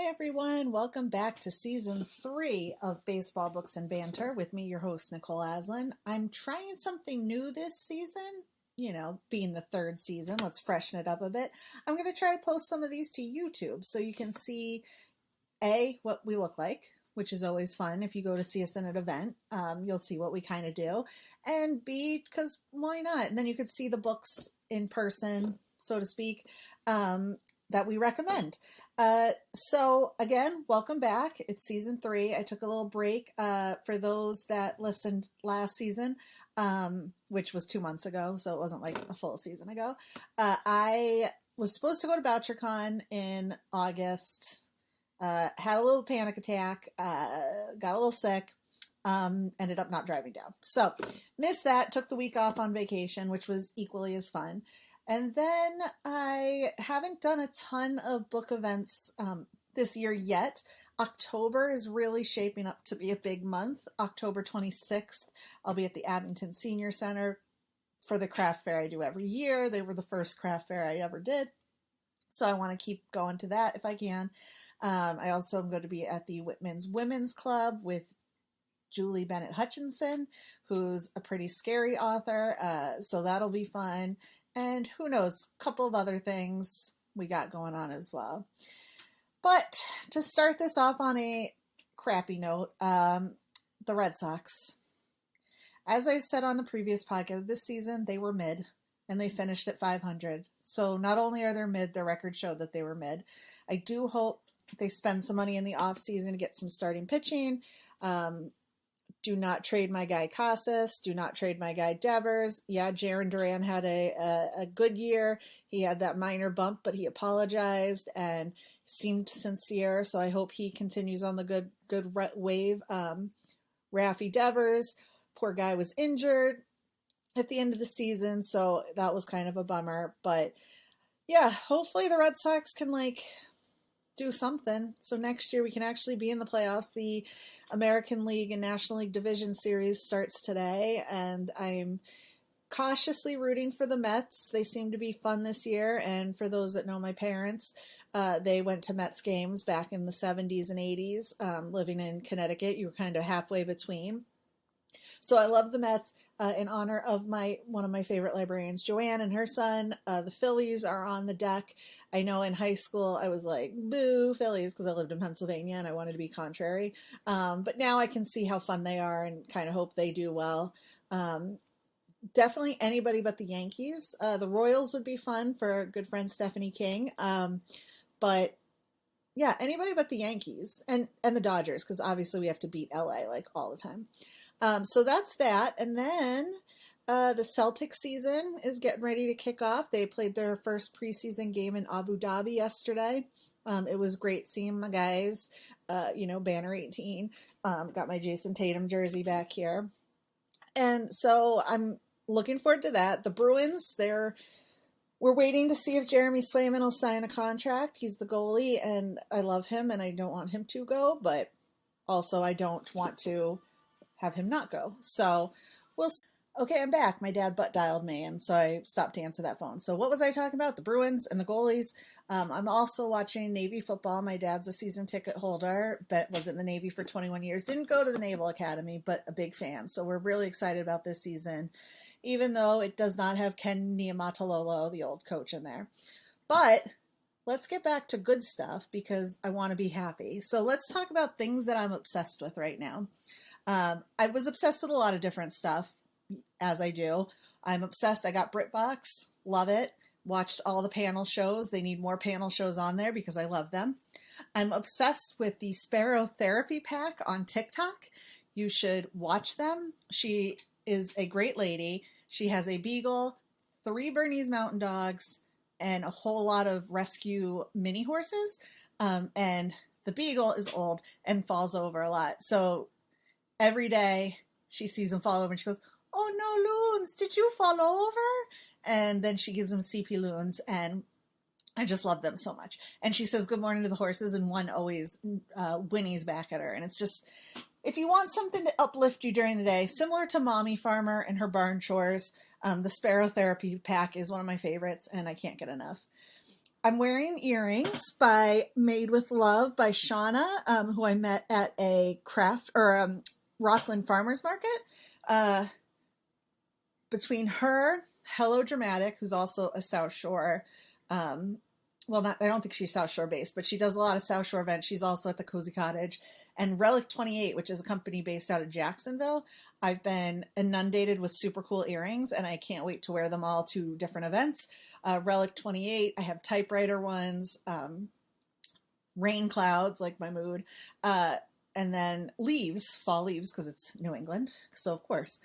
everyone. Welcome back to season 3 of Baseball Books and Banter with me, your host, Nicole Aslin. I'm trying something new this season, being the 3rd season. Let's freshen it up a bit. I'm going to try to post some of these to YouTube so you can see, A, what we look like, which is always fun. If you go to see us in an event, you'll see what we kind of do. And B, because why not? And then you could see the books in person, so to speak, that we recommend. So again, welcome back. It's season 3. I took a little break for those that listened last season, which was 2 months ago, so it wasn't like a full season ago. I was supposed to go to BoucherCon in August, had a little panic attack, got a little sick, ended up not driving down. So missed that, took the week off on vacation, which was equally as fun. And then I haven't done a ton of book events this year yet. October is really shaping up to be a big month. October 26th, I'll be at the Abington Senior Center for the craft fair I do every year. They were the first craft fair I ever did, so I want to keep going to that if I can. I also am going to be at the Whitman's Women's Club with Julie Bennett Hutchinson, who's a pretty scary author, so that'll be fun. And who knows, a couple of other things we got going on as well. But to start this off on a crappy note, the Red Sox. As I've said on the previous podcast, this season they were mid, and they finished at 500. So not only are they mid, their record showed that they were mid. I do hope they spend some money in the offseason to get some starting pitching. Do not trade my guy Casas. Do not trade my guy Devers. Yeah, Jarren Duran had a good year. He had that minor bump, but he apologized and seemed sincere. So I hope he continues on the good wave. Raffy Devers, poor guy, was injured at the end of the season, so that was kind of a bummer. But yeah, hopefully the Red Sox can do something. So next year we can actually be in the playoffs. The American League and National League Division Series starts today, and I'm cautiously rooting for the Mets. They seem to be fun this year, and for those that know my parents, they went to Mets games back in the 70s and 80s. Living in Connecticut, you were kind of halfway between. So I love the Mets in honor of one of my favorite librarians, Joanne, and her son. The Phillies are on the deck. I know in high school I was like, boo, Phillies, because I lived in Pennsylvania and I wanted to be contrary. But now I can see how fun they are and kind of hope they do well. Definitely anybody but the Yankees. The Royals would be fun for our good friend Stephanie King. But yeah, anybody but the Yankees and the Dodgers, because obviously we have to beat LA all the time. So that's that. And then the Celtics season is getting ready to kick off. They played their first preseason game in Abu Dhabi yesterday. It was great seeing my guys, Banter 18. Got my Jason Tatum jersey back here. And so I'm looking forward to that. The Bruins, we're waiting to see if Jeremy Swayman will sign a contract. He's the goalie, and I love him, and I don't want him to go, but also I don't want to have him not go. So okay, I'm back. My dad butt dialed me, and so I stopped to answer that phone. So what was I talking about? The Bruins and the goalies. I'm also watching Navy football. My dad's a season ticket holder, but was in the Navy for 21 years. Didn't go to the Naval Academy, but a big fan. So we're really excited about this season, even though it does not have Ken Niumatalolo, the old coach, in there. But let's get back to good stuff because I want to be happy. So let's talk about things that I'm obsessed with right now. I was obsessed with a lot of different stuff, as I do. I'm obsessed. I got BritBox. Love it. Watched all the panel shows. They need more panel shows on there because I love them. I'm obsessed with the Sparrow Therapy Pack on TikTok. You should watch them. She is a great lady. She has a beagle, 3 Bernese Mountain Dogs, and a whole lot of rescue mini horses. And the beagle is old and falls over a lot. So every day she sees him fall over and she goes, "Oh no, Loons, did you fall over?" And then she gives him CP Loons, and I just love them so much. And she says good morning to the horses, and one always whinnies back at her. And it's just, if you want something to uplift you during the day, similar to Mommy Farmer and her barn chores, the Sparrow Therapy Pack is one of my favorites, and I can't get enough. I'm wearing earrings by Made with Love by Shauna, who I met at a craft or Rockland Farmers Market. Between her, Hello Dramatic, who's also a South Shore, I don't think she's South Shore based, but she does a lot of South Shore events. She's also at the Cozy Cottage, and Relic 28, which is a company based out of Jacksonville. I've been inundated with super cool earrings, and I can't wait to wear them all to different events. Relic 28, I have typewriter ones, rain clouds, like my mood, and then leaves, fall leaves, because it's New England. So, of course.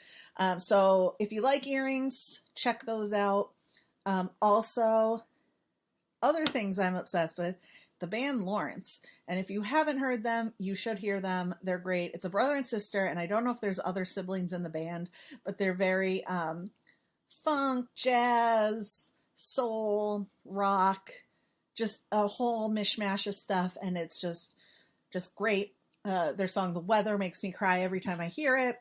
So, if you like earrings, check those out. Also, other things I'm obsessed with, the band Lawrence. And if you haven't heard them, you should hear them. They're great. It's a brother and sister, and I don't know if there's other siblings in the band, but they're very funk, jazz, soul, rock, just a whole mishmash of stuff, and it's just great. Their song The Weather makes me cry every time I hear it.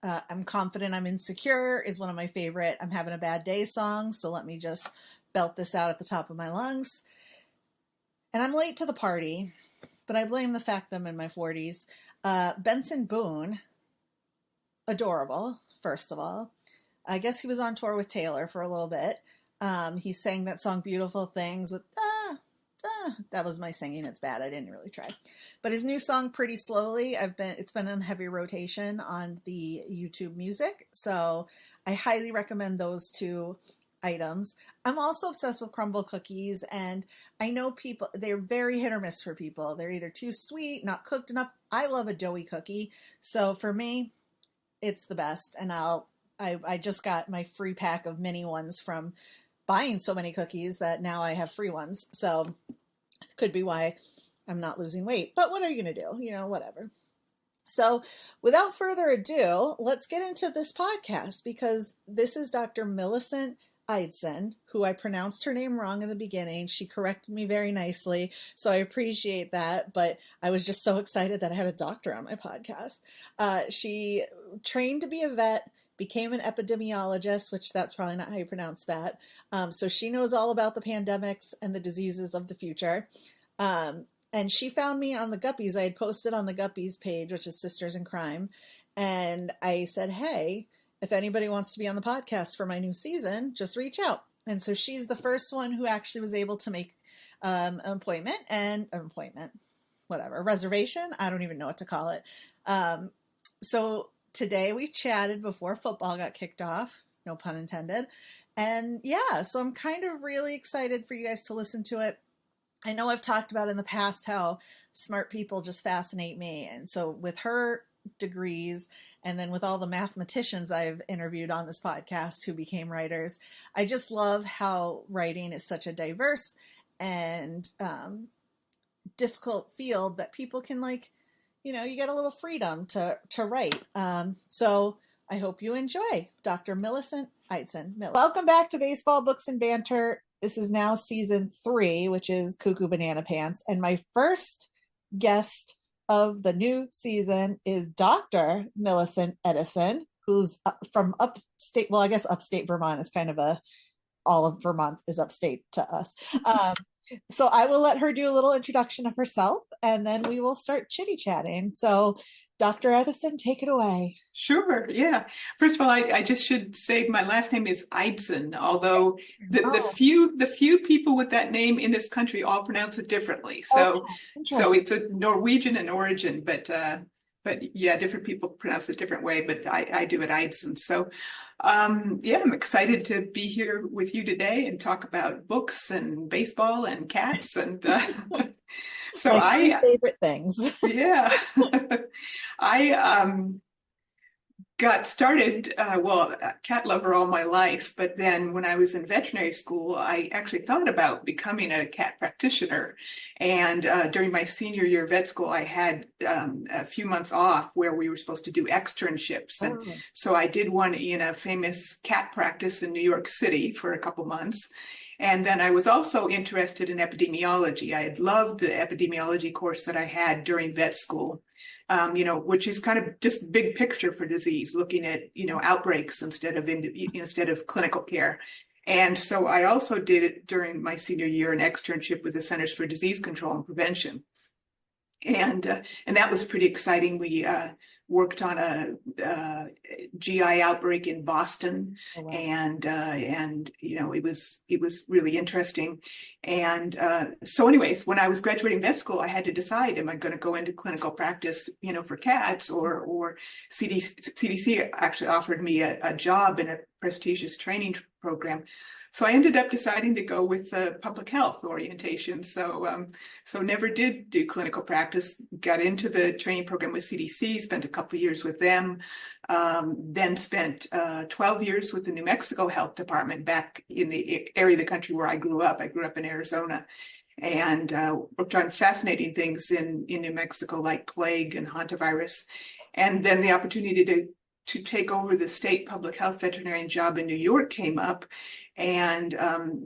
I'm Confident I'm Insecure is one of my favorite I'm Having a Bad Day songs, so let me just belt this out at the top of my lungs. And I'm late to the party, but I blame the fact that I'm in my 40s. Benson Boone, adorable, first of all. I guess he was on tour with Taylor for a little bit. He sang that song Beautiful Things with, that was my singing. It's bad. I didn't really try. But his new song, Pretty Slowly, it's been in heavy rotation on the YouTube Music. So I highly recommend those two items. I'm also obsessed with crumble cookies, and I know people, they're very hit or miss for people. They're either too sweet, not cooked enough. I love a doughy cookie. So for me, it's the best. And I just got my free pack of mini ones from buying so many cookies that now I have free ones. So it could be why I'm not losing weight, but what are you going to do? Whatever. So without further ado, let's get into this podcast, because this is Dr. Millicent Eidson, who I pronounced her name wrong in the beginning. She corrected me very nicely, so I appreciate that, but I was just so excited that I had a doctor on my podcast. She trained to be a vet, became an epidemiologist, which that's probably not how you pronounce that. So she knows all about the pandemics and the diseases of the future. And she found me on the Guppies. I had posted on the Guppies page, which is Sisters in Crime. And I said, hey, if anybody wants to be on the podcast for my new season, just reach out. And so she's the first one who actually was able to make an reservation. I don't even know what to call it. So today we chatted before football got kicked off, no pun intended. And yeah, so I'm kind of really excited for you guys to listen to it. I know I've talked about in the past how smart people just fascinate me. And so with her degrees, and then with all the mathematicians I've interviewed on this podcast who became writers, I just love how writing is such a diverse and difficult field that people can you get a little freedom to write. So I hope you enjoy Dr. Millicent Eidson. Welcome back to Baseball, Books, and Banter. This is now season 3, which is Cuckoo Banana Pants. And my first guest of the new season is Dr. Millicent Eidson, who's from upstate. Well, I guess upstate Vermont is kind of all of Vermont is upstate to us. So I will let her do a little introduction of herself, and then we will start chitty-chatting. So Dr. Eidson, take it away. Sure, yeah. First of all, I just should say my last name is Eidson, although the few people with that name in this country all pronounce it differently. So it's a Norwegian in origin, but yeah, different people pronounce it a different way, but I do it Eidson. So yeah, I'm excited to be here with you today and talk about books and baseball and cats and so my favorite things. Yeah. I got started, a cat lover all my life, but then when I was in veterinary school, I actually thought about becoming a cat practitioner. And during my senior year of vet school, I had a few months off where we were supposed to do externships. And so I did one in a famous cat practice in New York City for a couple months. And then I was also interested in epidemiology. I had loved the epidemiology course that I had during vet school, which is kind of just big picture for disease, looking at, outbreaks instead of clinical care. And so I also did it during my senior year, an externship with the Centers for Disease Control and Prevention. And that was pretty exciting. We worked on a GI outbreak in Boston, Oh, wow. and it was really interesting. And so, anyways, when I was graduating vet school, I had to decide: am I going to go into clinical practice, for cats, or CDC actually offered me a job in a prestigious training program. So I ended up deciding to go with the public health orientation. So never did do clinical practice, got into the training program with CDC, spent a couple of years with them, then spent 12 years with the New Mexico Health Department back in the area of the country where I grew up. I grew up in Arizona, and worked on fascinating things in New Mexico, like plague and hantavirus. And then the opportunity to take over the state public health veterinarian job in New York came up. And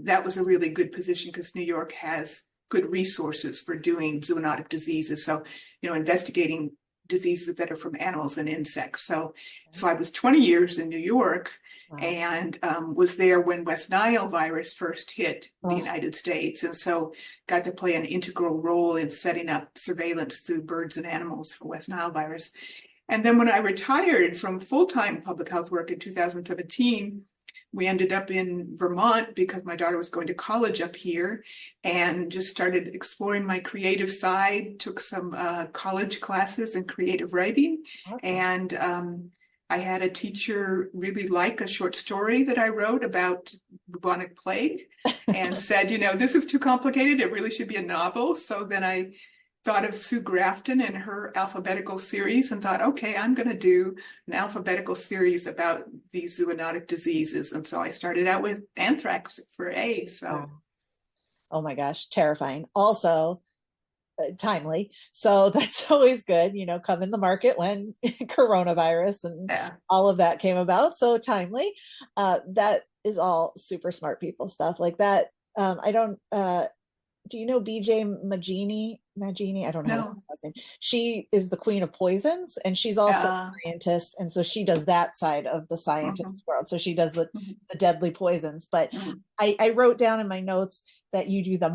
that was a really good position because New York has good resources for doing zoonotic diseases. So, investigating diseases that are from animals and insects. So I was 20 years in New York. Wow. And was there when West Nile virus first hit the United States. And so got to play an integral role in setting up surveillance through birds and animals for West Nile virus. And then when I retired from full-time public health work in 2017, we ended up in Vermont because my daughter was going to college up here, and just started exploring my creative side, took some college classes in creative writing. Awesome. And I had a teacher really like a short story that I wrote about bubonic plague and said, this is too complicated. It really should be a novel. So then I thought of Sue Grafton and her alphabetical series and thought, okay, I'm going to do an alphabetical series about these zoonotic diseases. And so I started out with anthrax for A. So, oh my gosh, terrifying. Also, timely. So that's always good, come in the market when coronavirus and all of that came about. So timely. That is all super smart people stuff like that. I don't, do you know BJ Magini? I don't know how to say her last name. She is the queen of poisons, and she's also a scientist. And so she does that side of the scientist world. So she does the deadly poisons. But I wrote down in my notes that you do the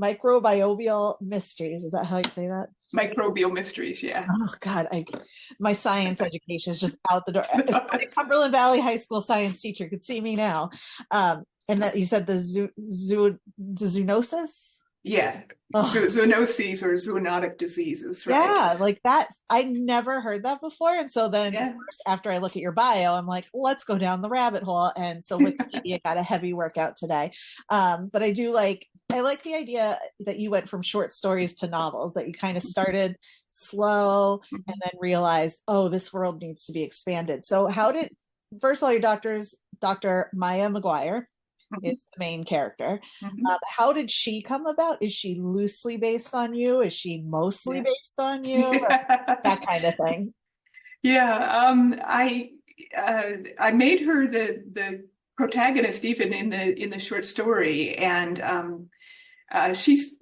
microbial mysteries. Is that how you say that? Microbial mysteries, yeah. Oh God, my science education is just out the door. If Cumberland Valley High School science teacher could see me now. And that you said the zoonosis? Yeah, zoonoses or zoonotic diseases, right? Yeah, like that. I never heard that before. And so then of course, after I look at your bio, I'm like, let's go down the rabbit hole. And so Wikipedia got a heavy workout today. But I like the idea that you went from short stories to novels, that you kind of started slow and then realized, oh, this world needs to be expanded. So first of all, your Dr. Maya Maquire is the main character. How did she come about? Is she loosely based on you? Is she mostly based on you? That kind of thing. Yeah, I made her the protagonist even in the short story, and she's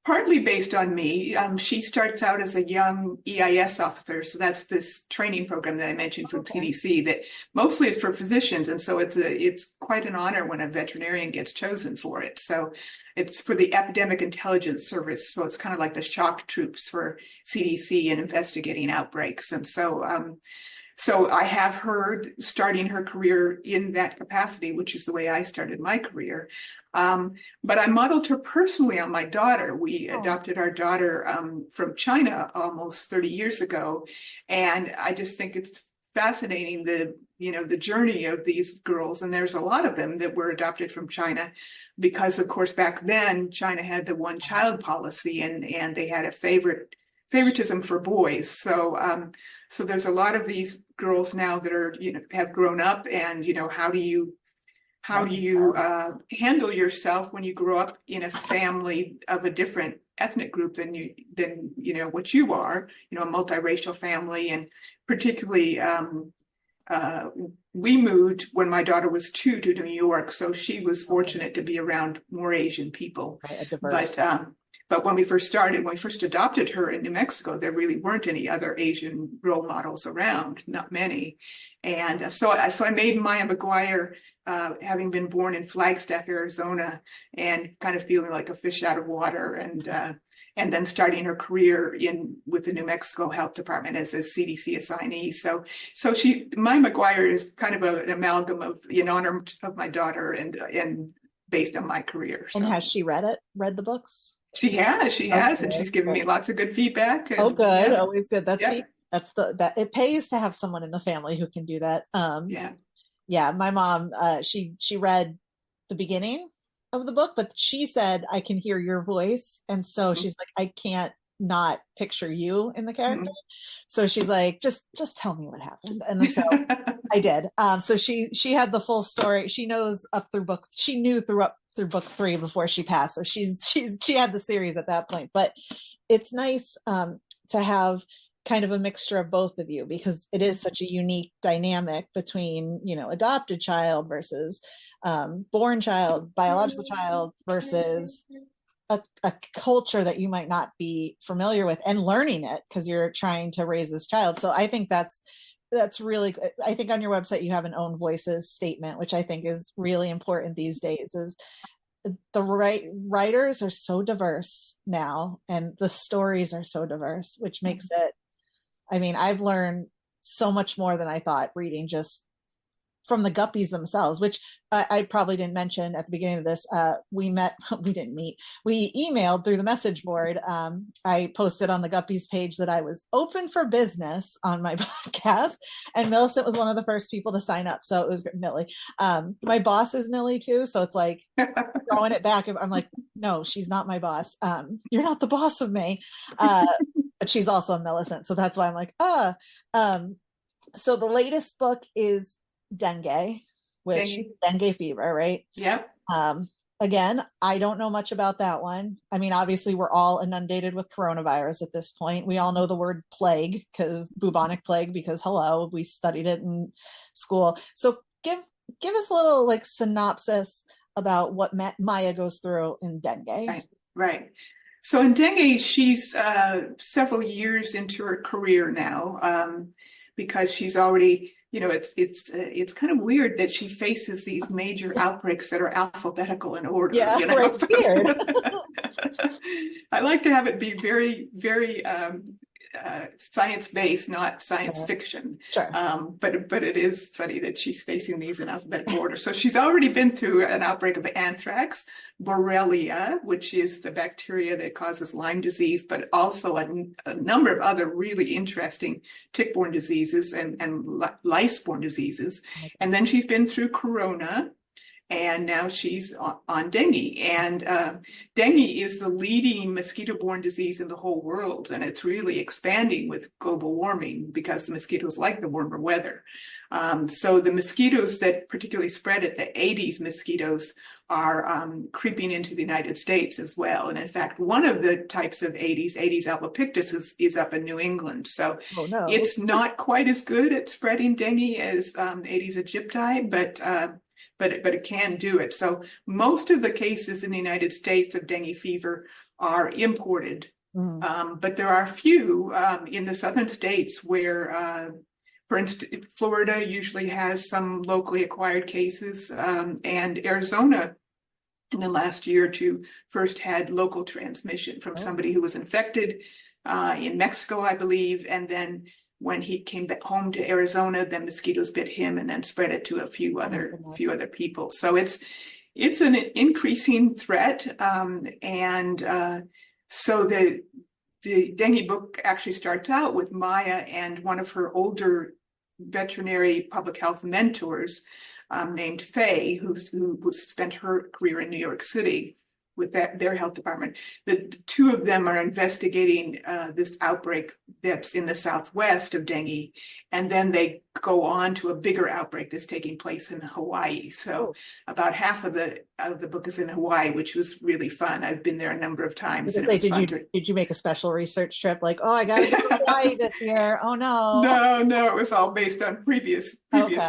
partly based on me. She starts out as a young EIS officer. So that's this training program that I mentioned from CDC that mostly is for physicians. And so it's quite an honor when a veterinarian gets chosen for it. So it's for the Epidemic Intelligence Service. So it's kind of like the shock troops for CDC and investigating outbreaks. And so I have her starting her career in that capacity, which is the way I started my career. But I modeled her personally on my daughter. We adopted our daughter from China almost 30 years ago. And I just think it's fascinating the journey of these girls. And there's a lot of them that were adopted from China because, of course, back then China had the one child policy and they had a favoritism for boys. So there's a lot of these girls now that are, have grown up, and, how do you handle yourself when you grow up in a family of a different ethnic group than what you are, a multiracial family. And particularly we moved when my daughter was 2 to New York, so she was fortunate to be around more Asian people. But when we first adopted her in New Mexico, there really weren't any other Asian role models around, not many. And so I made Maya Maquire having been born in Flagstaff, Arizona, and kind of feeling like a fish out of water, and then starting her career with the New Mexico Health Department as a CDC assignee. So my Maquire is kind of an amalgam of in honor of my daughter and based on my career. And So has she read the books? she has, Okay, and she's given me good. lots of good feedback. Oh, And good. yeah, Always good. yeah, That's that it pays to have someone in the family who can do that. yeah. Yeah, my mom, she read the beginning of the book, but she said, I can hear your voice. And so she's like, I can't not picture you in the character. So she's like, just tell me what happened. And so I did. So she had the full story. She knows she knew up through book 3 before she passed. So she had the series at that point. But it's nice to have kind of a mixture of both of you, because it is such a unique dynamic between, adopted child versus born child, biological child versus a culture that you might not be familiar with, and learning it because you're trying to raise this child. So I think that's really good. I think on your website you have an own voices statement, which I think is really important these days. Is the writers are so diverse now, and the stories are so diverse, which makes it, I mean, I've learned so much more than I thought reading just from the Guppies themselves, which I probably didn't mention at the beginning of this. We didn't meet. We emailed through the message board. I posted on the Guppies page that I was open for business on my podcast, and Millicent was one of the first people to sign up. So it was Millie. My boss is Millie too. So it's like throwing it back. I'm like, no, she's not my boss. You're not the boss of me. But she's also a Millicent. So that's why I'm like, so the latest book is dengue fever, right? Yep. Again, I don't know much about that one. I mean, obviously we're all inundated with coronavirus at this point. We all know the word plague, because bubonic plague, because hello, we studied it in school. So give us a little like synopsis about what Maya goes through in dengue. Right. So in dengue, she's several years into her career now, because she's already, it's kind of weird that she faces these major outbreaks that are alphabetical in order. Yeah, right. Weird. I like to have it be very, very science-based, not science fiction. Sure. But it is funny that she's facing these in alphabetical order. So she's already been through an outbreak of anthrax, Borrelia, which is the bacteria that causes Lyme disease, but also a number of other really interesting tick-borne diseases and lice-borne diseases. And then she's been through corona, and now she's on dengue. And dengue is the leading mosquito-borne disease in the whole world, and it's really expanding with global warming because the mosquitoes like the warmer weather. So the mosquitoes that particularly spread it, the Aedes mosquitoes, are creeping into the United States as well. And in fact, one of the types of Aedes albopictus, is up in New England. So it's not quite as good at spreading dengue as Aedes aegypti, but it can do it. So most of the cases in the United States of dengue fever are imported, but there are a few in the southern states where, for instance, Florida usually has some locally acquired cases, and Arizona in the last year or two first had local transmission from somebody who was infected in Mexico, I believe, and then when he came back home to Arizona, then mosquitoes bit him and then spread it to a few other people. So it's an increasing threat, so the dengue book actually starts out with Maya and one of her older veterinary public health mentors, named Faye, who spent her career in New York City with their health department. The two of them are investigating this outbreak that's in the southwest of dengue, and then they go on to a bigger outbreak that's taking place in Hawaii. So about half of the book is in Hawaii, which was really fun. I've been there a number of times, and it was fun. Did you make a special research trip? Like, I got to go to Hawaii this year. Oh no. No, it was all based on previous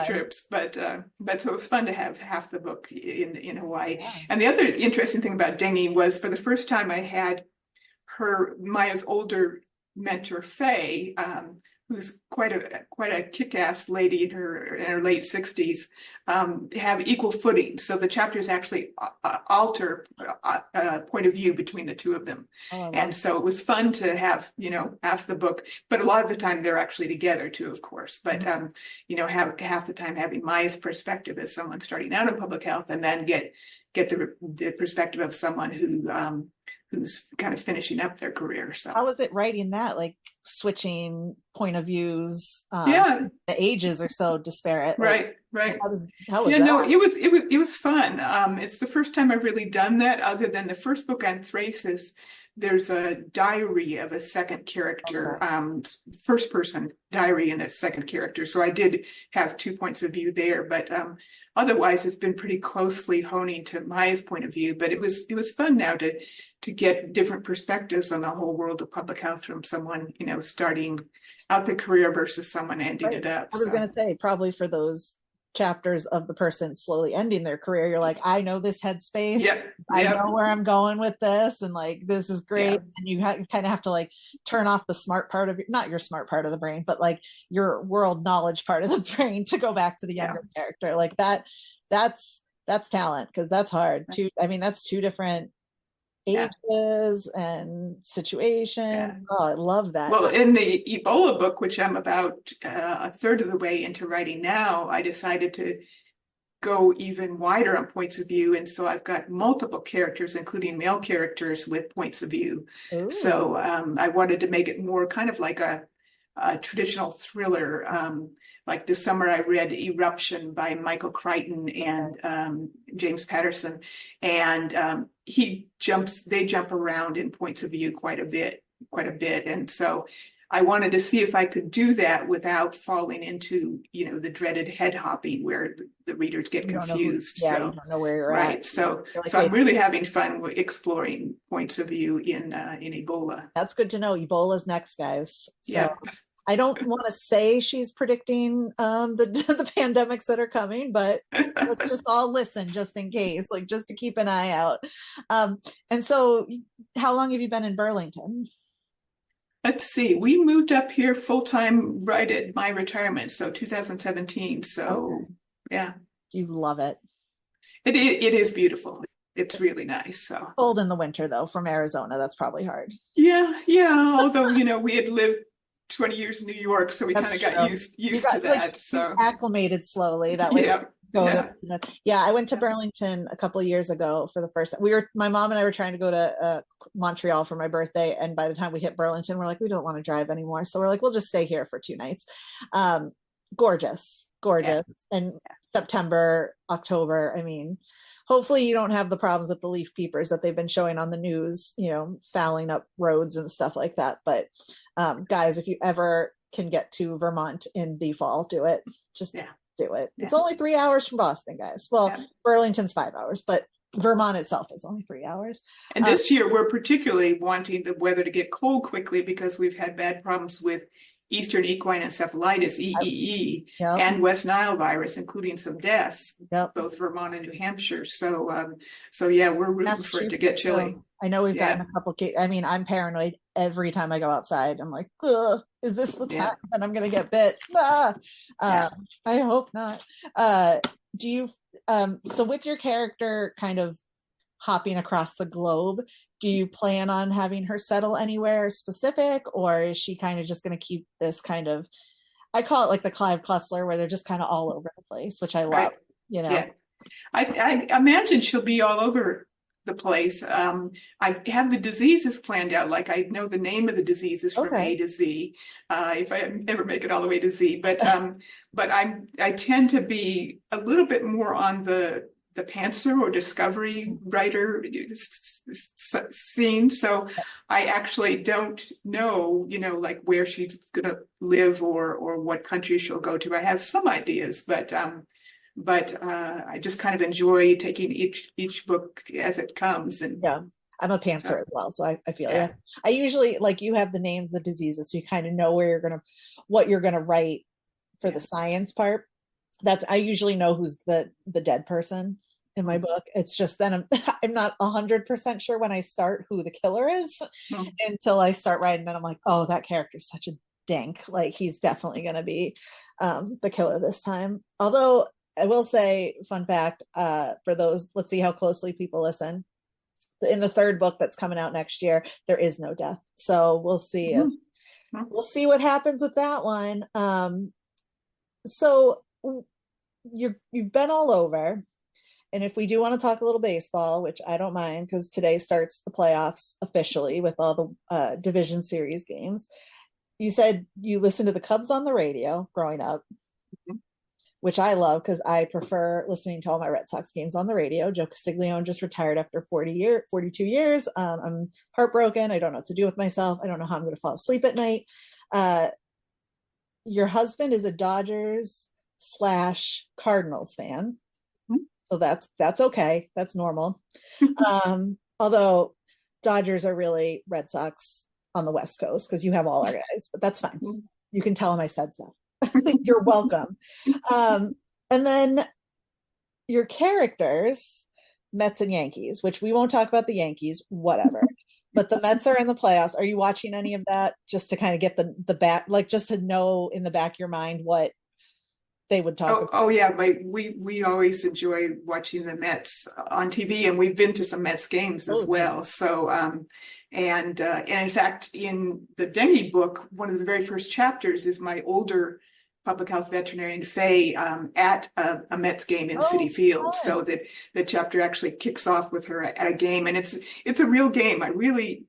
trips. But so it was fun to have half the book in Hawaii. Yeah. And the other interesting thing about dengue was, for the first time, I had Maya's older mentor, Faye, who's quite a kick-ass lady in her late 60s, have equal footing. So the chapters actually alter point of view between the two of them. Oh, I love And so it was fun to have, half the book, but a lot of the time they're actually together too, of course. But, have half the time having Maya's perspective as someone starting out in public health, and then get the perspective of someone who's kind of finishing up their career. So how was it writing that, like switching point of views? yeah, the ages are so disparate. right. How was Yeah, that? no, it was fun. It's the first time I've really done that, other than the first book on Thraces. There's a diary of a second character, first person diary in the second character. So I did have 2 points of view there, but otherwise it's been pretty closely honing to Maya's point of view. But it was fun now to get different perspectives on the whole world of public health from someone, starting out their career versus someone ending it up. I was going to say, probably for those chapters of the person slowly ending their career, you're like, I know this headspace. I know where I'm going with this, and like, this is great. And you kind of have to like turn off the smart part of not your smart part of the brain, but like your world knowledge part of the brain to go back to the younger character. Like that's talent, because that's hard. That's two different ages and situations. Oh, I love that. Well, in the Ebola book, which I'm about a third of the way into writing now, I decided to go even wider on points of view. And so I've got multiple characters, including male characters with points of view. Ooh. So I wanted to make it more kind of like a traditional thriller. Like this summer, I read Eruption by Michael Crichton and James Patterson, and they jump around in points of view quite a bit. And so I wanted to see if I could do that without falling into, the dreaded head hopping where the readers get confused. You don't know where you're at. So I'm really having fun exploring points of view in Ebola. That's good to know. Ebola's next, guys. So. I don't want to say she's predicting the pandemics that are coming, but let's just all listen just in case, like just to keep an eye out. And so how long have you been in Burlington? Let's see. We moved up here full-time right at my retirement, so 2017. So yeah. You love it. It is beautiful. It's really nice. So cold in the winter though, from Arizona. That's probably hard. Yeah. Although, we had lived 20 years in New York, so we kind of got used to that. So acclimated slowly that way. I went to Burlington a couple of years ago for the first time. My mom and I were trying to go to Montreal for my birthday, and by the time we hit Burlington, we're like, we don't want to drive anymore, so we're like, we'll just stay here for 2 nights. Gorgeous. And September, October, hopefully you don't have the problems with the leaf peepers that they've been showing on the news, fouling up roads and stuff like that. But guys, if you ever can get to Vermont in the fall, do it. Just do it. It's only 3 hours from Boston, guys. Well, Burlington's 5 hours, but Vermont itself is only 3 hours. And this year we're particularly wanting the weather to get cold quickly, because we've had bad problems with Eastern equine encephalitis, EEE, and West Nile virus, including some deaths, both Vermont and New Hampshire. So we're rooting for it to get chilly. I know we've gotten a couple cases. I'm paranoid every time I go outside. I'm like, is this the time that I'm going to get bit? I hope not. Do you, so with your character kind of hopping across the globe, do you plan on having her settle anywhere specific, or is she kind of just going to keep this kind of, I call it like the Clive Cussler, where they're just kind of all over the place, which I love, I imagine she'll be all over the place. I have the diseases planned out, like I know the name of the diseases from A to Z, if I ever make it all the way to Z, but I tend to be a little bit more on the pantser or discovery writer scene. So I actually don't know, like where she's going to live or what country she'll go to. I have some ideas, but I just kind of enjoy taking each book as it comes. And I'm a pantser as well, so I feel I usually, like, you have the names, the diseases, so you kind of know what you're gonna write for the science part. I usually know who's the dead person in my book. It's just then I'm not 100% sure when I start who the killer is until I start writing. Then I'm like, oh, that character's such a dink. Like, he's definitely going to be the killer this time. Although I will say, fun fact, for those, let's see how closely people listen. In the third book that's coming out next year, there is no death. So we'll see if we'll see what happens with that one. So you've been all over. And if we do want to talk a little baseball, which I don't mind because today starts the playoffs officially with all the division series games. You said you listened to the Cubs on the radio growing up, which I love because I prefer listening to all my Red Sox games on the radio. Joe Castiglione just retired after 42 years. I'm heartbroken. I don't know what to do with myself. I don't know how I'm going to fall asleep at night. Your husband is a Dodgers/Cardinals fan. So that's okay. That's normal. Although Dodgers are really Red Sox on the West Coast because you have all our guys, but that's fine. You can tell him I said so. You're welcome. And then your characters, Mets and Yankees, which we won't talk about the Yankees, whatever. But the Mets are in the playoffs. Are you watching any of that just to kind of get the back, like just to know in the back of your mind what they would talk about? Oh yeah, we always enjoy watching the Mets on TV, and we've been to some Mets games as well. Nice. So and in fact, in the dengue book, one of the very first chapters is my older public health veterinarian Faye at a Mets game in Citi Field. Fun. So that the chapter actually kicks off with her at a game, and it's a real game.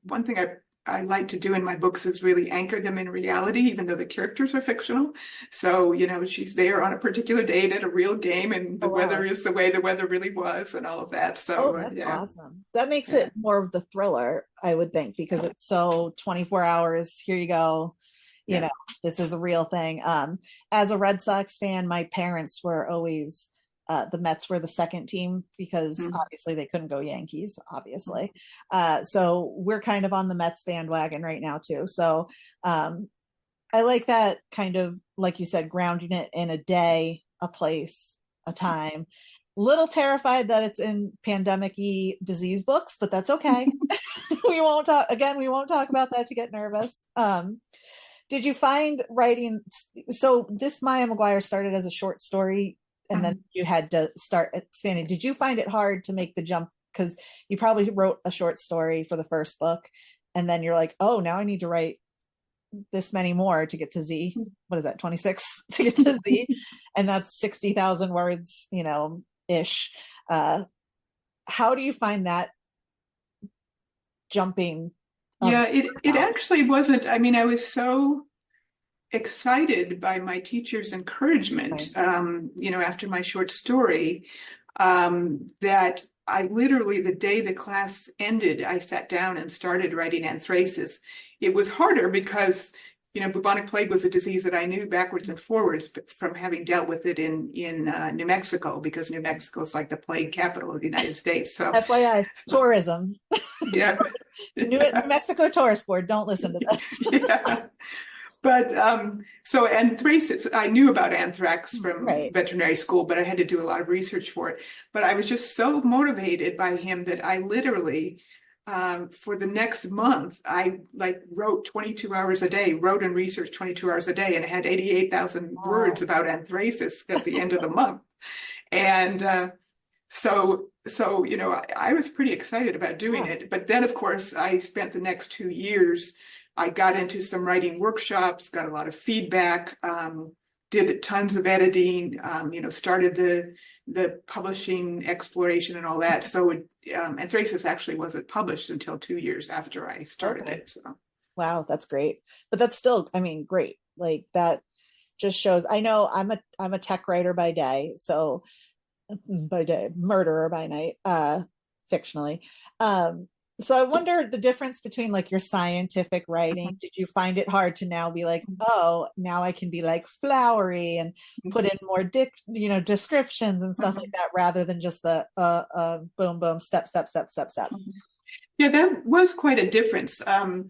One thing I like to do in my books is really anchor them in reality, even though the characters are fictional. So, she's there on a particular date at a real game, and the weather is the way the weather really was and all of that. So that's awesome. That makes it more of the thriller, I would think, because it's so 24 hours. Here you go. You know, this is a real thing. As a Red Sox fan, my parents were always the Mets were the second team because obviously they couldn't go Yankees, obviously. So we're kind of on the Mets bandwagon right now too. So I like that kind of, like you said, grounding it in a day, a place, a time. Little terrified that it's in pandemic-y disease books, but that's okay. We won't talk about that to get nervous. Did you find writing, so this Maya Maquire started as a short story and then you had to start expanding. Did you find it hard to make the jump? Because you probably wrote a short story for the first book and then you're like, oh, now I need to write this many more to get to Z. What is that, 26 to get to Z? And that's 60,000 words, ish. How do you find that jumping? Yeah, it actually wasn't. I mean, I was so excited by my teacher's encouragement, after my short story, that I literally, the day the class ended, I sat down and started writing Anthracis. It was harder because, bubonic plague was a disease that I knew backwards and forwards from having dealt with it in New Mexico, because New Mexico is like the plague capital of the United States. So FYI, tourism. Yeah. New Mexico Tourist Board, don't listen to this. Yeah. But so anthracis, I knew about anthrax from veterinary school, but I had to do a lot of research for it. But I was just so motivated by him that I literally, for the next month, I wrote 22 hours a day, wrote and researched 22 hours a day, and I had 88,000 words about anthracis at the end of the month. And so I was pretty excited about doing it. But then, of course, I spent the next 2 years. I got into some writing workshops, got a lot of feedback, did tons of editing, started the publishing exploration and all that. So Anthracis actually wasn't published until 2 years after I started it. So. Wow, that's great. But that's still, great. Like that just shows. I know I'm a tech writer by day, so by day, murderer by night, fictionally. So I wonder the difference between your scientific writing. Did you find it hard to now be like, oh, now I can be flowery and put in more descriptions and stuff like that, rather than just the boom, boom, step. Yeah, that was quite a difference. A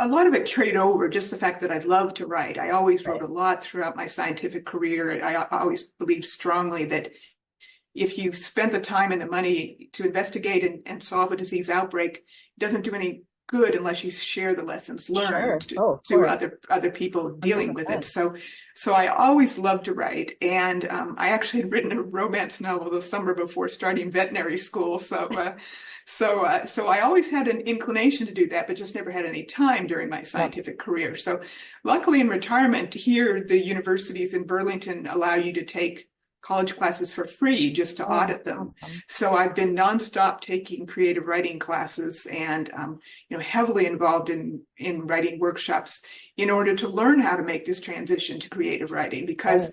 lot of it carried over, just the fact that I love to write. I always wrote a lot throughout my scientific career. I always believed strongly that if you spend the time and the money to investigate and solve a disease outbreak, it doesn't do any good unless you share the lessons Sure. learned Oh, of to course. other people dealing with it. 100%. So I always loved to write, and I actually had written a romance novel the summer before starting veterinary school. So I always had an inclination to do that, but just never had any time during my Yep. scientific career. So luckily in retirement here, the universities in Burlington allow you to take college classes for free just to Oh, audit them. awesome. So I've been nonstop taking creative writing classes and heavily involved in writing workshops in order to learn how to make this transition to creative writing. Because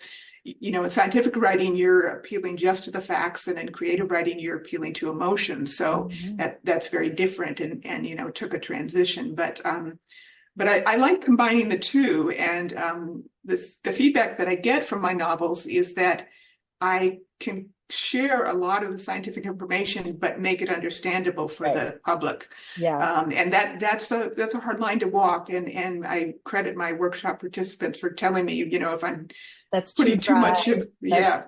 Right. in scientific writing, you're appealing just to the facts, and in creative writing, you're appealing to emotion. So Mhm. that's very different, and took a transition. But I like combining the two, and the feedback that I get from my novels is that I can share a lot of the scientific information, but make it understandable for Right. the public. Yeah. And that's a hard line to walk. And I credit my workshop participants for telling me, if I'm That's too putting too dry. much of, That's yeah,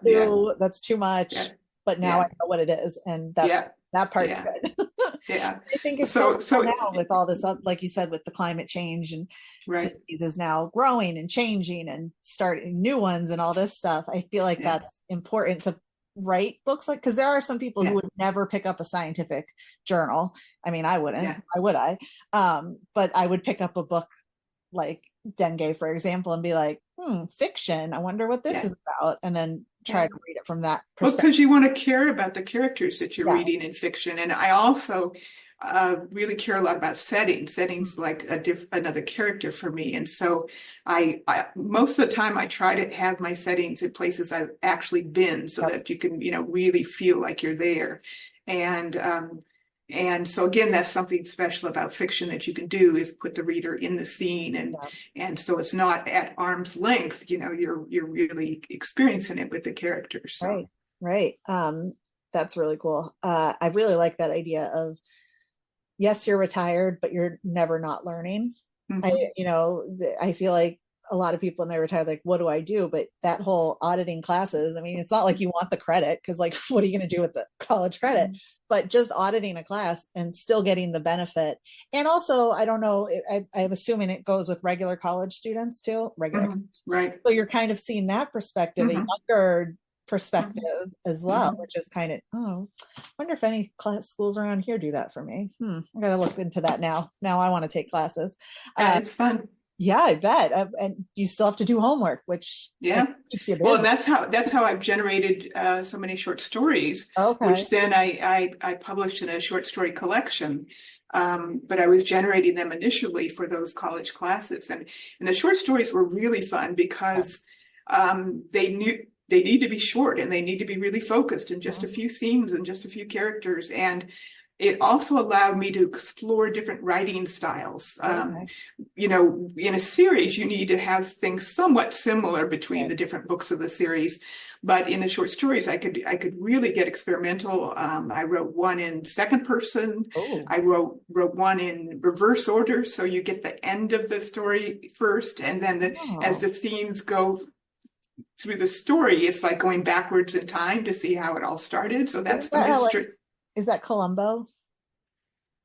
that's too much. yeah, But now I yeah, know what it is, and yeah, that part's yeah, good. yeah. I think it's so cool So now with all this, like you said, with the climate change and right, diseases now growing and changing and starting new ones and all this stuff. I feel like yeah, that's important to write books like, because there are some people who yeah, would never pick up a scientific journal. I mean, I wouldn't. yeah, Why would I? But I would pick up a book like dengue, for example, and be like, fiction. I wonder what this yeah, is about. And then try yeah. to read it from that Well, perspective. because you want to care about the characters that you're Yeah. reading in fiction. And I also really care a lot about settings like another character for me. And so I most of the time I try to have my settings in places I've actually been so Yep. that you can, really feel like you're there. And so again, that's something special about fiction that you can do is put the reader in the scene, Yeah. and so it's not at arm's length, you're really experiencing it with the characters. So Right. Right. That's really cool. I really like that idea of, yes, you're retired, but you're never not learning. mhm. I feel like a lot of people when they're retired, like, what do I do? But that whole auditing classes, I mean, it's not like you want the credit, because like, what are you going to do with the college credit? But just auditing a class and still getting the benefit. And also, I don't know, I'm assuming it goes with regular college students too, regular. Right. So you're kind of seeing that perspective, a Mhm. younger perspective as well, Mhm. which is kind of, I wonder if any schools around here do that for me. I got to look into that now. Now I want to take classes. Yeah, Uh, it's fun. yeah, I bet. And you still have to do homework, which Yeah. keeps you Well, and busy. that's how I've generated so many short stories, Okay. which then I published in a short story collection. But I was generating them initially for those college classes, and the short stories were really fun because they need to be short and they need to be really focused in just a few scenes and just a few characters. And it also allowed me to explore different writing styles. Okay. In a series, you need to have things somewhat similar between Right. the different books of the series. But in the short stories, I could really get experimental. I wrote one in second person. Oh, I wrote one in reverse order, so you get the end of the story first, and then as oh. the scenes go through the story, it's like going backwards in time to see how it all started. So that's Isn't the that how, like, mystery. is that Columbo?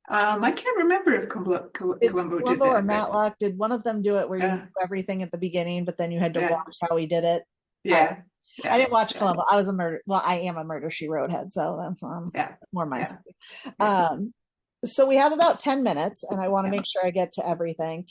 I can't remember if Did Columbo did Columbo or that, but Matlock, did one of them do it where you knew yeah, everything at the beginning, but then you had to yeah, watch how he did it? I yeah, I yeah, didn't watch yeah, Columbo. I was a murder. Well, I am a Murder She Wrote head, so that's yeah, more my yeah, story. yeah, So we have about 10 minutes, and I want to yeah. make sure I get to everything.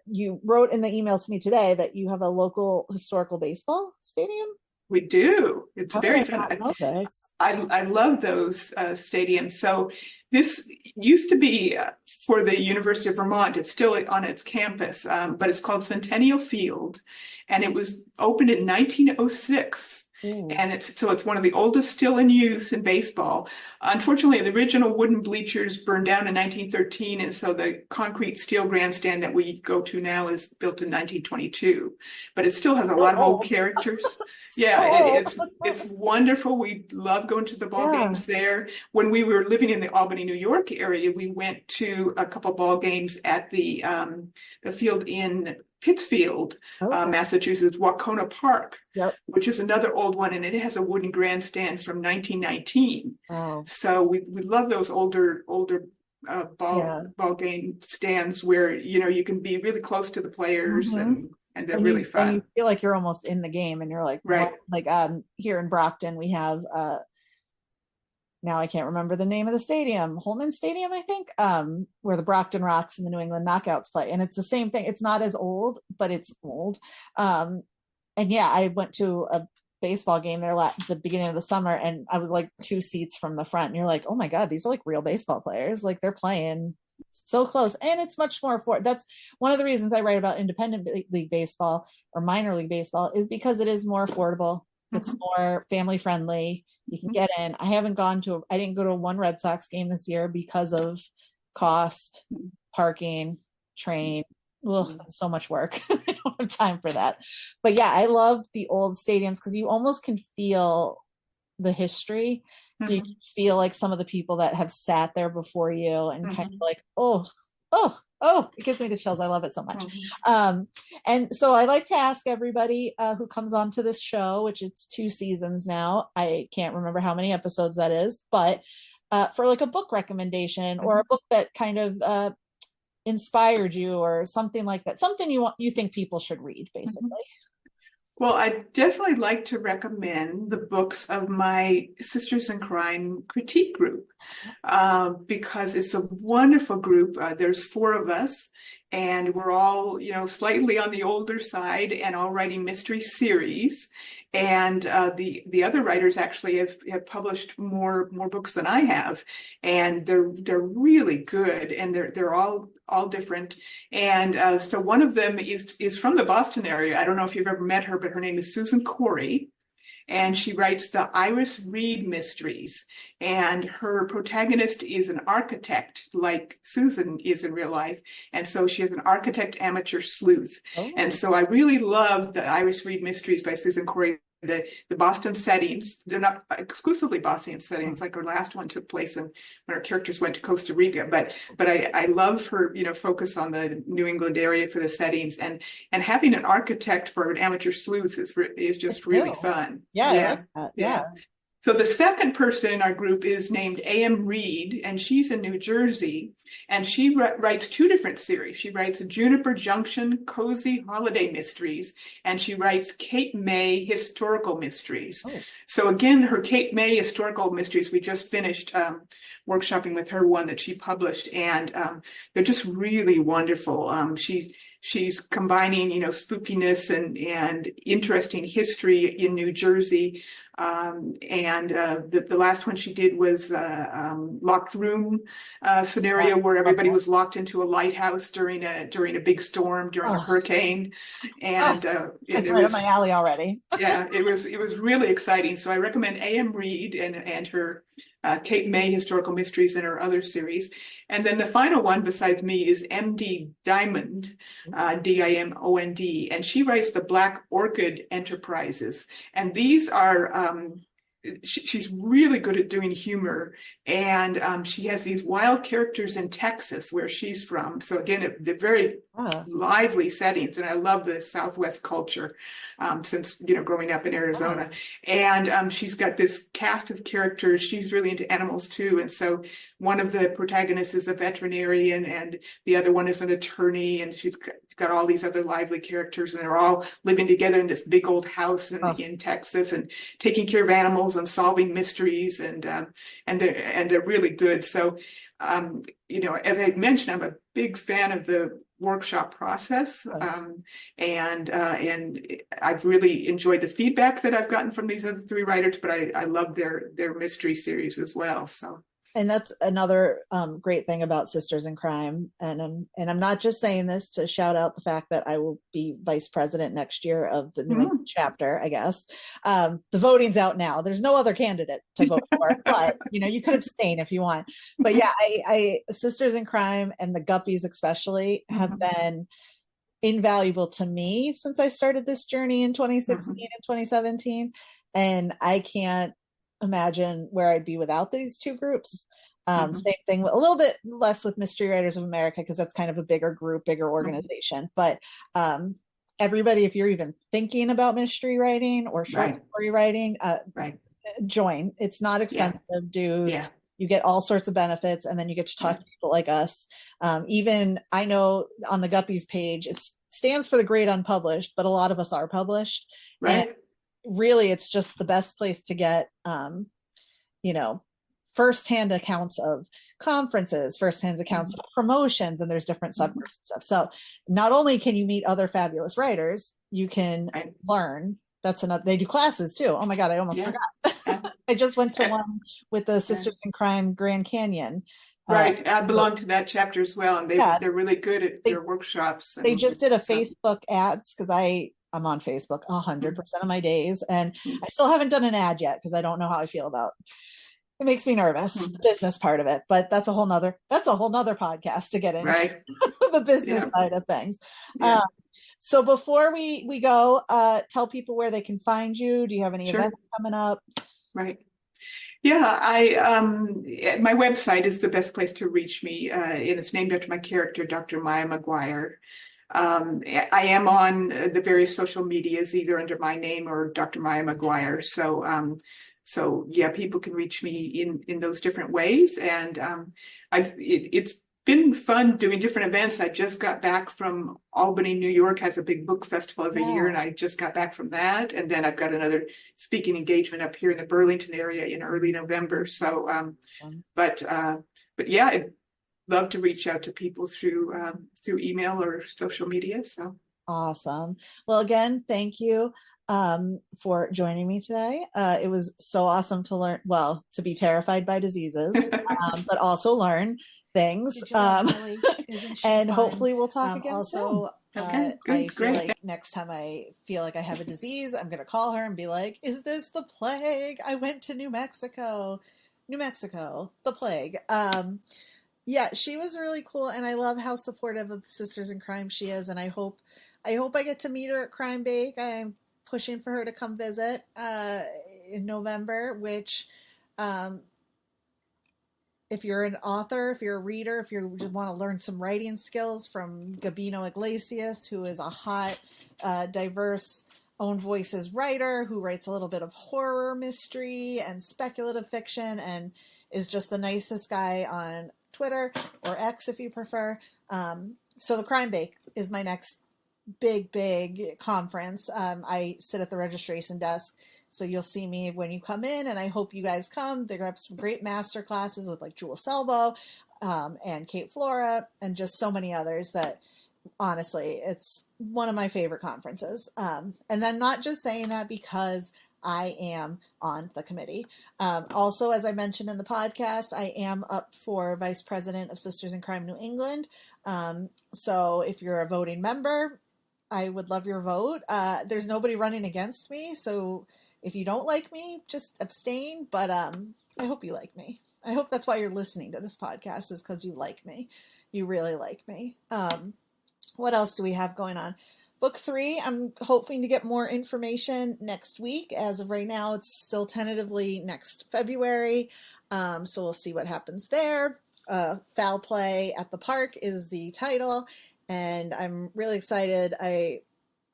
You wrote in the email to me today that you have a local historical baseball stadium. We do. It's How did very I fun. not know this? I love those stadiums. So this used to be for the University of Vermont. It's still on its campus, but it's called Centennial Field, and it was opened in 1906. Ooh. And it's one of the oldest still in use in baseball. Unfortunately, the original wooden bleachers burned down in 1913, and so the concrete steel grandstand that we go to now is built in 1922. But it still has a Still lot of old old. characters. Still Yeah, old. it's wonderful. We love going to the ball Yeah. games there. When we were living in the Albany, New York area, we went to a couple ball games at the field in Pittsfield, Okay. Massachusetts, Wacona Park, Yep. which is another old one, and it has a wooden grandstand from 1919. Oh. So we love those older ball Yeah. ball game stands where you can be really close to the players, Hmm. and they're And really you fun. feel like you're almost in the game, and you're like, what? Right. Like here in Brockton, we have now I can't remember the name of the stadium, Holman Stadium, I think, where the Brockton Rocks and the New England Knockouts play. And it's the same thing. It's not as old, but it's old. And yeah, I went to a baseball game there at the beginning of the summer, and I was like 2 seats from the front. And you're like, oh my God, these are like real baseball players. Like they're playing so close. And it's much more for that's one of the reasons I write about independent league baseball or minor league baseball, is because it is more affordable. It's Mhm. more family friendly. You can get in. I didn't go to one Red Sox game this year because of cost, parking, train. Ugh, that's so much work. I don't have time for that. But yeah, I love the old stadiums because you almost can feel the history. So you can Mhm. feel like some of the people that have sat there before you and kind of Mhm. like, oh, it gives me the chills. I love it so much. Mhm. Um, and so I like to ask everybody who comes on to this show, which it's 2 seasons now. I can't remember how many episodes that is, but for like a book recommendation or a Mhm. book that kind of inspired you or something like that, something you think people should read, basically. Mhm. Well, I definitely like to recommend the books of my Sisters in Crime critique group, because it's a wonderful group. There's four of us, and we're all, slightly on the older side and all writing mystery series. And the other writers actually have published more books than I have, and they're really good, and they're all different. And so one of them is from the Boston area. I don't know if you've ever met her, but her name is Susan Corey, and she writes the Iris Reed mysteries. And her protagonist is an architect, like Susan is in real life. And so she is an architect amateur sleuth. And Oh, so I really love the Iris Reed mysteries by Susan Corey. The Boston settings, they're not exclusively Boston settings, like her last one took place when our characters went to Costa Rica. But I love her, focus on the New England area for the settings, and having an architect for an amateur sleuth is it's just really new. fun. Yeah, I like Yeah, that. Yeah. yeah. So the second person in our group is named A.M. Reed, and she's in New Jersey, and she writes two different series. She writes Juniper Junction Cozy Holiday Mysteries, and she writes Cape May Historical Mysteries. Oh, So again, her Cape May Historical Mysteries, we just finished workshopping with her one that she published, and they're just really wonderful. She's combining, spookiness and interesting history in New Jersey. And the last one she did was locked room yeah. scenario where Love everybody that. was locked into a lighthouse during a big storm, during a Oh, hurricane, oh, and it's it right up my was alley already. yeah, it was really exciting. So I recommend A.M. Reed and her Cape May Historical Mysteries and her other series. And then the final one besides me is M.D. Diamond, Dimond, and she writes the Black Orchid Enterprises. And these are she's really good at doing humor, and she has these wild characters in Texas where she's from. So again, they're very Ah, lively settings, and I love the Southwest culture, since growing up in Arizona. ah, And she's got this cast of characters. She's really into animals too, and so one of the protagonists is a veterinarian, and the other one is an attorney, and she's got all these other lively characters, and they're all living together in this big old house oh, in Texas, and taking care of animals and solving mysteries, and they're really good. So, as I mentioned, I'm a big fan of the workshop process, ah. and I've really enjoyed the feedback that I've gotten from these other three writers. But I love their mystery series as well. So. And that's another great thing about Sisters in Crime. And I'm not just saying this to shout out the fact that I will be vice president next year of the New England Mhm. chapter, I guess. The voting's out now. There's no other candidate to vote for, but you could abstain if you want. But yeah, I Sisters in Crime and the Guppies especially have Mhm. been invaluable to me since I started this journey in 2016 Mhm. and 2017. And I can't imagine where I'd be without these two groups. Mhm. Same thing, a little bit less with Mystery Writers of America because that's kind of a bigger group, bigger Mhm. organization. But everybody, if you're even thinking about mystery writing or short Right. story writing, Right. join. It's not Yeah. expensive dues. Yeah. you get all sorts of benefits, and then you get to talk to people like us. Even I know on the Guppies page, it stands for the Great Unpublished, but a lot of us are published. Right. And really, it's just the best place to get, firsthand accounts of conferences, firsthand accounts of promotions, and there's different subgroups and stuff. So not only can you meet other fabulous writers, you can learn. That's another. They do classes too. Oh my God, I almost forgot. I just went to one with the Sisters in Crime Grand Canyon. Right. I belong to that chapter as well, and they're really good at their workshops. They just did a Facebook ads because I'm on Facebook 100% of my days, and I still haven't done an ad yet because I don't know how I feel about it. Makes me nervous, the business part of it, but that's a whole nother podcast to get into, right? The business side of things. Yeah. So before we go, tell people where they can find you. Do you have any events coming up? Right. Yeah, my website is the best place to reach me. And it's named after my character, Dr. Maya Maquire. I am on the various social medias, either under my name or Dr. Maya Maquire. So yeah, people can reach me in those different ways. And it's been fun doing different events. I just got back from Albany, New York, has a big book festival every year, and I just got back from that. And then I've got another speaking engagement up here in the Burlington area in early November. So, but yeah, I'd love to reach out to people through email or social media. So awesome. Well, again, thank you for joining me today. It was so awesome to learn, to be terrified by diseases, but also learn things. And hopefully we'll talk again soon. I feel like next time I feel like I have a disease, I'm going to call her and be like, is this the plague? I went to New Mexico, the plague. Yeah, she was really cool, and I love how supportive of the Sisters in Crime she is, and I hope I get to meet her at Crime Bake. I'm pushing for her to come visit in November, which if you're an author, if you're a reader, if you just want to learn some writing skills from Gabino Iglesias, who is a hot, diverse, own voices writer who writes a little bit of horror mystery and speculative fiction and is just the nicest guy on Twitter, or X if you prefer. So the Crime Bake is my next big conference. I sit at the registration desk, so you'll see me when you come in, and I hope you guys come. They're going to have some great master classes with like Jewel Selbo and Kate Flora and just so many others that honestly, it's one of my favorite conferences. And then not just saying that because I am on the committee. Also, as I mentioned in the podcast, I am up for Vice President of Sisters in Crime New England. So if you're a voting member, I would love your vote. There's nobody running against me, so if you don't like me, just abstain. But I hope you like me. I hope that's why you're listening to this podcast, is because you like me. You really like me. What else do we have going on? Book 3, I'm hoping to get more information next week. As of right now, it's still tentatively next February. So we'll see what happens there. Foul Play at the Park is the title. And I'm really excited.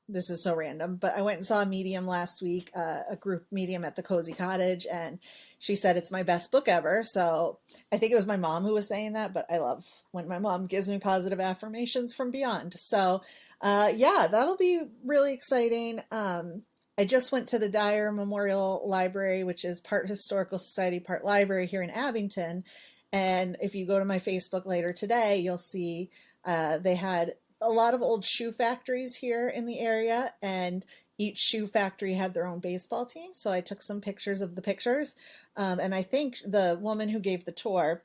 This is so random, but I went and saw a medium last week, a group medium at the Cozy Cottage, and she said it's my best book ever. So I think it was my mom who was saying that, but I love when my mom gives me positive affirmations from beyond. So yeah, that'll be really exciting. I just went to the Dyer Memorial Library, which is part Historical Society, part library here in Abington. And if you go to my Facebook later today, you'll see they had a lot of old shoe factories here in the area, and each shoe factory had their own baseball team. So I took some pictures of the pictures. And I think the woman who gave the tour,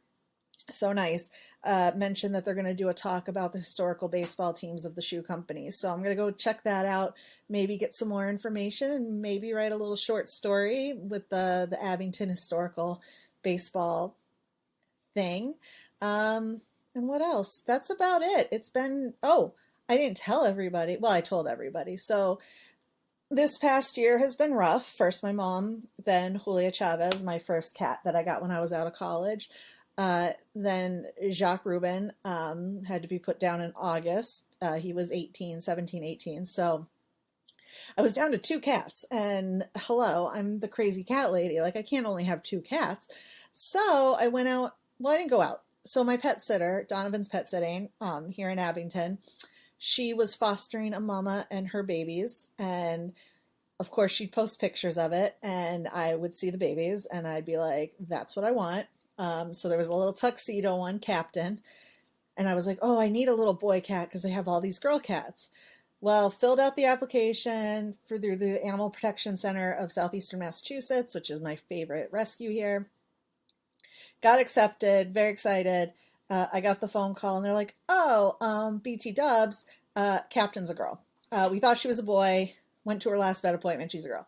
so nice, mentioned that they're going to do a talk about the historical baseball teams of the shoe companies. So I'm going to go check that out, maybe get some more information, and maybe write a little short story with the Abington historical baseball thing. And what else? That's about it. It's been, I didn't tell everybody. Well, I told everybody. So this past year has been rough. First my mom, then Julia Chavez, my first cat that I got when I was out of college. Then Jacques Rubin had to be put down in August. He was 17, 18. So I was down to 2 cats. And hello, I'm the crazy cat lady. Like, I can't only have 2 cats. So I went out. Well, I didn't go out. So my pet sitter, Donovan's pet sitting, here in Abington, she was fostering a mama and her babies, and of course she'd post pictures of it, and I would see the babies, and I'd be like, "That's what I want." So there was a little tuxedo one, Captain, and I was like, "Oh, I need a little boy cat because I have all these girl cats." Well, filled out the application for the Animal Protection Center of Southeastern Massachusetts, which is my favorite rescue here. Got accepted, very excited. I got the phone call and they're like, "Oh, BT Dubs, Captain's a girl. We thought she was a boy, went to her last vet appointment, she's a girl."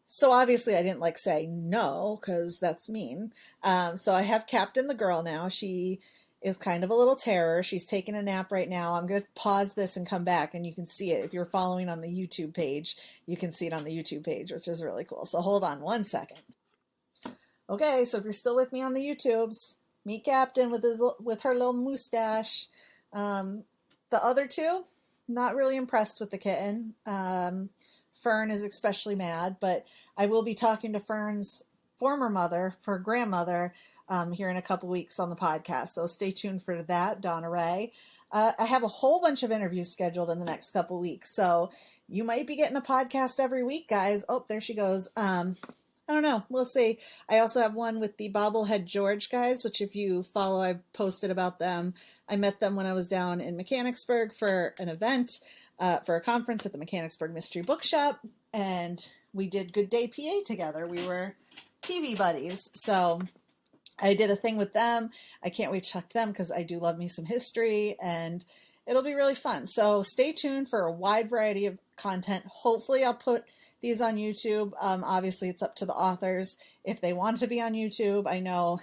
So obviously I didn't like say no because that's mean. So I have Captain the girl now. She is kind of a little terror. She's taking a nap right now. I'm going to pause this and come back and you can see it. If you're following on the YouTube page, you can see it on the YouTube page, which is really cool. So hold on one second. Okay, so if you're still with me on the YouTubes, meet Captain with her little mustache. The other two, not really impressed with the kitten. Fern is especially mad, but I will be talking to Fern's former mother, her grandmother, here in a couple weeks on the podcast. So stay tuned for that, Donna Ray. I have a whole bunch of interviews scheduled in the next couple weeks, so you might be getting a podcast every week, guys. Oh, there she goes. I don't know. We'll see. I also have one with the Bobblehead George guys, which if you follow, I posted about them. I met them when I was down in Mechanicsburg for an event, for a conference at the Mechanicsburg Mystery Bookshop, and we did Good Day PA together. We were TV buddies, so I did a thing with them. I can't wait to talk to them because I do love me some history, and it'll be really fun. So stay tuned for a wide variety of content. Hopefully I'll put these on YouTube. Obviously it's up to the authors if they want to be on YouTube. I know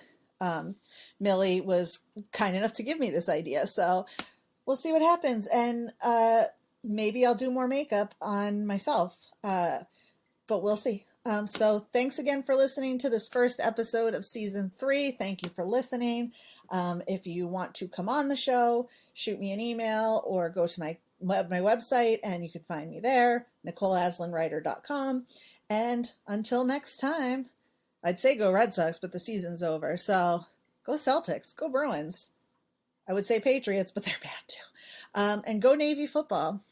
Millie was kind enough to give me this idea, so we'll see what happens. And maybe I'll do more makeup on myself, but we'll see. So thanks again for listening to this first episode of season 3. Thank you for listening. If you want to come on the show, shoot me an email or go to my website and you can find me there, NicoleAslanWriter.com. And until next time, I'd say go Red Sox, but the season's over. So go Celtics, go Bruins. I would say Patriots, but they're bad too. And go Navy football.